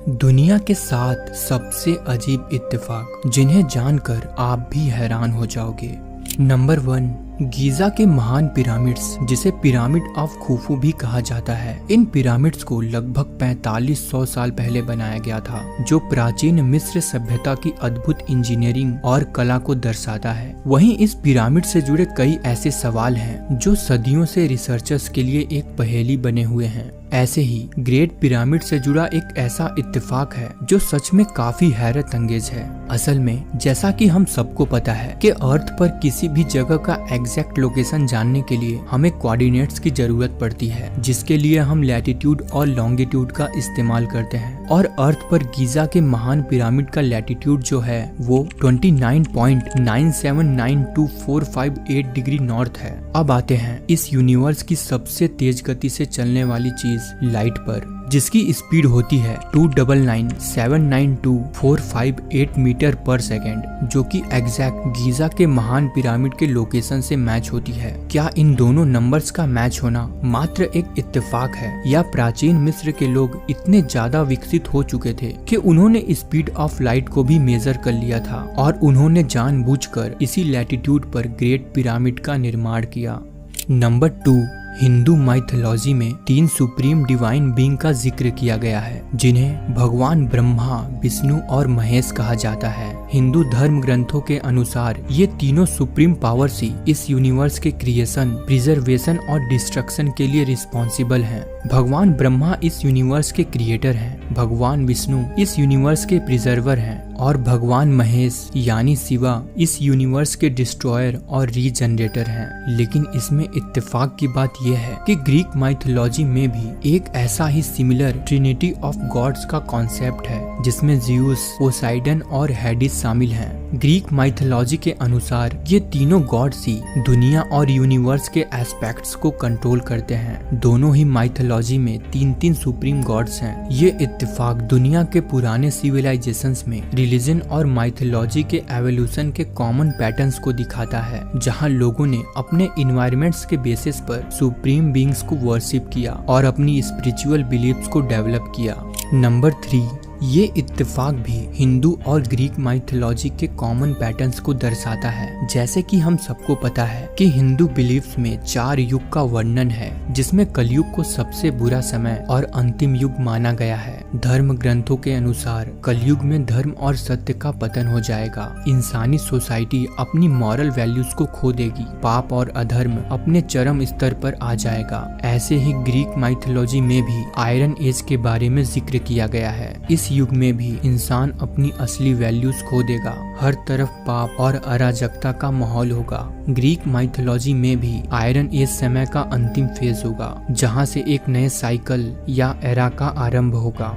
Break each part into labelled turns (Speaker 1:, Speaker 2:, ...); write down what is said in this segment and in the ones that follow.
Speaker 1: दुनिया के 7 सबसे अजीब इत्तेफाक जिन्हें जानकर आप भी हैरान हो जाओगे। नंबर 1, गीजा के महान पिरामिड्स, जिसे पिरामिड ऑफ खुफू भी कहा जाता है। इन पिरामिड्स को लगभग 4500 साल पहले बनाया गया था, जो प्राचीन मिस्र सभ्यता की अद्भुत इंजीनियरिंग और कला को दर्शाता है। वहीं इस पिरामिड से जुड़े कई ऐसे सवाल हैं जो सदियों से रिसर्चर्स के लिए एक पहेली बने हुए हैं। ऐसे ही ग्रेट पिरामिड से जुड़ा एक ऐसा इत्तेफाक है जो सच में काफी हैरत अंगेज है। असल में जैसा कि हम सबको पता है कि अर्थ पर किसी भी जगह का एग्जैक्ट लोकेशन जानने के लिए हमें कोऑर्डिनेट्स की जरूरत पड़ती है, जिसके लिए हम लैटिट्यूड और लॉन्गिट्यूड का इस्तेमाल करते हैं। और अर्थ पर गीजा के महान पिरामिड का लैटिट्यूड जो है वो 29.9792458 डिग्री नॉर्थ है। अब आते हैं इस यूनिवर्स की सबसे तेज गति से चलने वाली चीज लाइट पर, जिसकी स्पीड होती है 299,792,458 मीटर पर सेकेंड, जो कि एग्जैक्ट गीजा के महान पिरामिड के लोकेशन से मैच होती है। क्या इन दोनों नंबर्स का मैच होना मात्र एक इत्तेफाक है, या प्राचीन मिस्र के लोग इतने ज्यादा विकसित हो चुके थे कि उन्होंने स्पीड ऑफ लाइट को भी मेजर कर लिया था और उन्होंने जानबूझकर इसी लैटिट्यूड पर ग्रेट पिरामिड का निर्माण किया। नंबर 2, हिंदू माइथोलॉजी में 3 सुप्रीम डिवाइन बीइंग का जिक्र किया गया है, जिन्हें भगवान ब्रह्मा, विष्णु और महेश कहा जाता है। हिंदू धर्म ग्रंथों के अनुसार ये तीनों सुप्रीम पावर्स ही इस यूनिवर्स के क्रिएशन, प्रिजर्वेशन और डिस्ट्रक्शन के लिए रिस्पॉन्सिबल हैं। भगवान ब्रह्मा इस यूनिवर्स के क्रिएटर हैं, भगवान विष्णु इस यूनिवर्स के प्रिजर्वर हैं और भगवान महेश यानी शिवा इस यूनिवर्स के डिस्ट्रॉयर और रीजनरेटर हैं। लेकिन इसमें इत्तेफाक की बात यह है कि ग्रीक माइथोलॉजी में भी एक ऐसा ही सिमिलर ट्रिनिटी ऑफ गॉड्स का कॉन्सेप्ट है, जिसमें ज़्यूस, पोसाइडन और हेडिस शामिल हैं। ग्रीक माइथोलॉजी के अनुसार ये तीनों गॉड्स ही दुनिया और यूनिवर्स के एस्पेक्ट्स को कंट्रोल करते हैं। दोनों ही माइथोलॉजी में 3 सुप्रीम गॉड्स हैं। ये इत्तेफाक दुनिया के पुराने सिविलाइजेशंस में रिलीजन और माइथोलॉजी के एवोल्यूशन के कॉमन पैटर्न्स को दिखाता है, जहां लोगों ने अपने इन्वायरमेंट्स के बेसिस पर सुप्रीम बीइंग्स को वर्शिप किया और अपनी स्पिरिचुअल बिलीफ्स को डेवलप किया। नंबर 3, ये इत्तेफाक भी हिंदू और ग्रीक माइथोलॉजी के कॉमन पैटर्न्स को दर्शाता है। जैसे कि हम सबको पता है कि हिंदू बिलीफ्स में 4 युग का वर्णन है, जिसमें कलयुग को सबसे बुरा समय और अंतिम युग माना गया है। धर्म ग्रंथों के अनुसार कलयुग में धर्म और सत्य का पतन हो जाएगा, इंसानी सोसाइटी अपनी मॉरल वैल्यूज को खो देगी, पाप और अधर्म अपने चरम स्तर पर आ जाएगा। ऐसे ही ग्रीक माइथोलॉजी में भी आयरन एज के बारे में जिक्र किया गया है। इस युग में भी इंसान अपनी असली वैल्यूज खो देगा, हर तरफ पाप और अराजकता का माहौल होगा। ग्रीक माइथोलॉजी में भी आयरन एज समय का अंतिम फेज होगा, जहां से एक नए साइकिल या एरा का आरंभ होगा।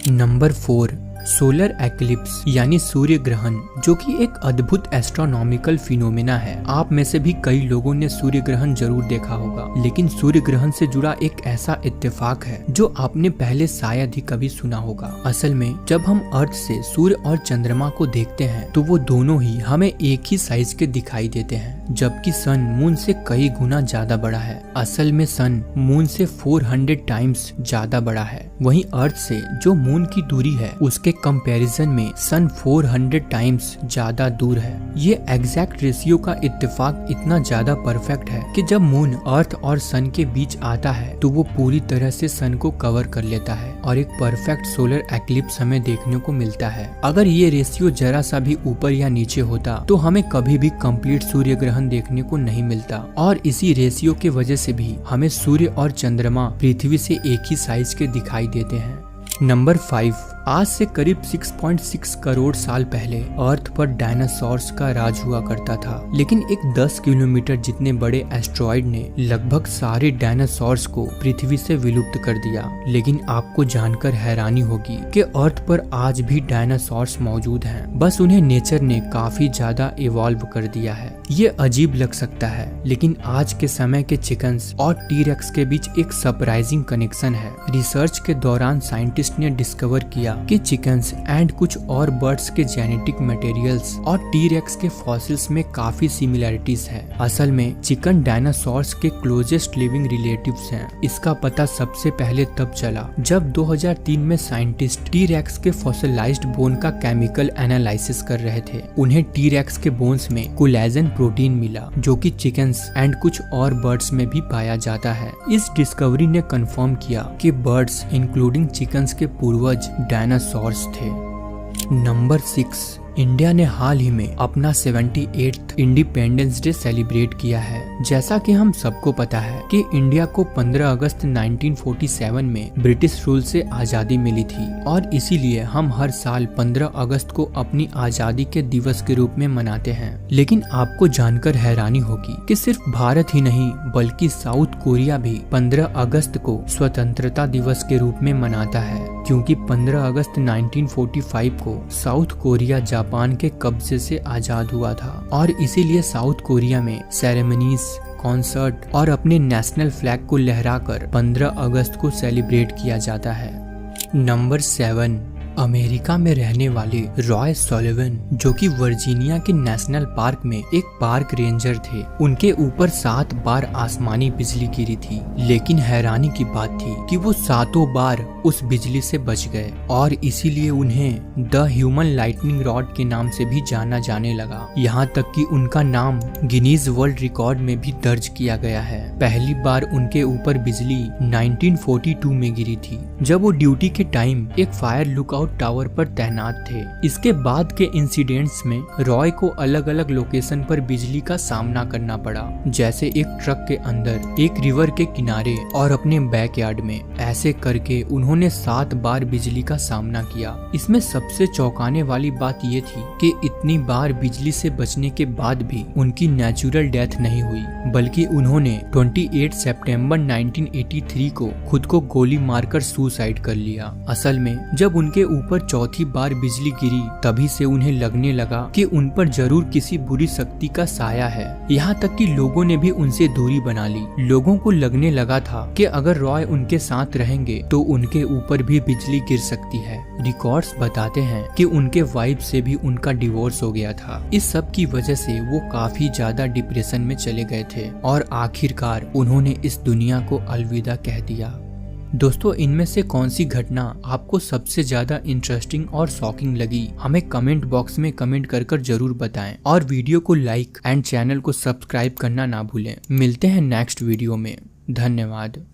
Speaker 1: नंबर 4, सोलर एक्लिप्स यानी सूर्य ग्रहण, जो कि एक अद्भुत एस्ट्रोनॉमिकल फिनोमेना है। आप में से भी कई लोगों ने सूर्य ग्रहण जरूर देखा होगा, लेकिन सूर्य ग्रहण से जुड़ा एक ऐसा इत्तेफाक है जो आपने पहले शायद ही कभी सुना होगा। असल में जब हम अर्थ से सूर्य और चंद्रमा को देखते हैं तो वो दोनों ही हमें एक ही साइज के दिखाई देते हैं, जबकि सन मून से कई गुना ज्यादा बड़ा है। असल में सन मून से 400 टाइम्स ज्यादा बड़ा है। वहीं अर्थ से जो मून की दूरी है उसके कंपैरिजन में सन 400 टाइम्स ज्यादा दूर है। ये एग्जैक्ट रेशियो का इत्तेफाक इतना ज्यादा परफेक्ट है कि जब मून अर्थ और सन के बीच आता है तो वो पूरी तरह से सन को कवर कर लेता है और एक परफेक्ट सोलर एक्लिप्स हमें देखने को मिलता है। अगर ये रेशियो जरा सा भी ऊपर या नीचे होता तो हमें कभी भी कंप्लीट सूर्य ग्रहण देखने को नहीं मिलता, और इसी रेशियो के वजह से भी हमें सूर्य और चंद्रमा पृथ्वी से एक ही साइज के दिखाई देते हैं। नंबर 5, आज से करीब 6.6 करोड़ साल पहले अर्थ पर डायनासोर्स का राज हुआ करता था, लेकिन एक 10 किलोमीटर जितने बड़े एस्ट्रॉइड ने लगभग सारे डायनासोर्स को पृथ्वी से विलुप्त कर दिया। लेकिन आपको जानकर हैरानी होगी कि अर्थ पर आज भी डायनासोर्स मौजूद हैं, बस उन्हें नेचर ने काफी ज्यादा इवॉल्व कर दिया है। ये अजीब लग सकता है, लेकिन आज के समय के चिकन्स और टी-रेक्स के बीच एक सरप्राइजिंग कनेक्शन है। रिसर्च के दौरान साइंटिस्ट ने डिस्कवर किया किया कि चिकन्स एंड कुछ और बर्ड्स के जेनेटिक मटेरियल्स और टी-रेक्स के फॉसिल्स में काफी सिमिलैरिटीज है। असल में चिकन डायनासोर्स के क्लोजेस्ट लिविंग रिलेटिव्स हैं। इसका पता सबसे पहले तब चला जब 2003 में साइंटिस्ट टी-रेक्स के फॉसिलाइज्ड बोन का केमिकल एनालिसिस कर रहे थे। उन्हें टी-रेक्स के बोन्स में कोलेजन प्रोटीन मिला जो कि चिकन्स एंड कुछ और बर्ड्स में भी पाया जाता है। इस डिस्कवरी ने कंफर्म किया कि बर्ड्स इंक्लूडिंग चिकन्स के पूर्वज डायनासोर्स थे। नंबर 6, इंडिया ने हाल ही में अपना 78th इंडिपेंडेंस डे सेलिब्रेट किया है। जैसा कि हम सबको पता है कि इंडिया को 15 अगस्त 1947 में ब्रिटिश रूल से आजादी मिली थी और इसीलिए हम हर साल 15 अगस्त को अपनी आजादी के दिवस के रूप में मनाते हैं। लेकिन आपको जानकर हैरानी होगी कि सिर्फ भारत ही नहीं बल्कि साउथ कोरिया भी 15 अगस्त को स्वतंत्रता दिवस के रूप में मनाता है, क्योंकि 15 अगस्त 1945 को साउथ कोरिया जापान के कब्जे से आजाद हुआ था और इसीलिए साउथ कोरिया में सेरेमनीज, कॉन्सर्ट और अपने नेशनल फ्लैग को लहराकर 15 अगस्त को सेलिब्रेट किया जाता है। नंबर 7, अमेरिका में रहने वाले रॉय सोलिवन जो कि वर्जीनिया के नेशनल पार्क में एक पार्क रेंजर थे, उनके ऊपर 7 बार आसमानी बिजली गिरी थी। लेकिन हैरानी की बात थी कि वो 7 बार उस बिजली से बच गए और इसीलिए उन्हें द ह्यूमन लाइटनिंग रॉड के नाम से भी जाना जाने लगा। यहाँ तक कि उनका नाम गिनीज वर्ल्ड रिकॉर्ड में भी दर्ज किया गया है। पहली बार उनके ऊपर बिजली 1942 में गिरी थी जब वो ड्यूटी के टाइम एक फायर लुकआउट टावर पर तैनात थे। इसके बाद के इंसिडेंट्स में रॉय को अलग अलग लोकेशन पर बिजली का सामना करना पड़ा, जैसे एक ट्रक के अंदर, एक रिवर के किनारे और अपने बैकयार्ड में। ऐसे करके उन्होंने 7 बार बिजली का सामना किया। इसमें सबसे चौंकाने वाली बात ये थी कि इतनी बार बिजली से बचने के बाद भी उनकी नेचुरल डेथ नहीं हुई, बल्कि उन्होंने 28 सितंबर 1983 को खुद को गोली मारकर सुसाइड कर लिया। असल में जब उनके ऊपर चौथी बार बिजली गिरी तभी से उन्हें लगने लगा कि उन पर जरूर किसी बुरी शक्ति का साया है। यहाँ तक कि लोगों ने भी उनसे दूरी बना ली। लोगों को लगने लगा था कि अगर रॉय उनके साथ रहेंगे तो उनके ऊपर भी बिजली गिर सकती है। रिकॉर्ड्स बताते हैं कि उनके वाइफ से भी उनका डिवोर्स हो गया था। इस सब की वजह से वो काफी ज्यादा डिप्रेशन में चले गए थे और आखिरकार उन्होंने इस दुनिया को अलविदा कह दिया। दोस्तों, इनमें से कौन सी घटना आपको सबसे ज्यादा इंटरेस्टिंग और शॉकिंग लगी, हमें कमेंट बॉक्स में कमेंट कर जरूर बताएं और वीडियो को लाइक एंड चैनल को सब्सक्राइब करना ना भूलें। मिलते हैं नेक्स्ट वीडियो में। धन्यवाद।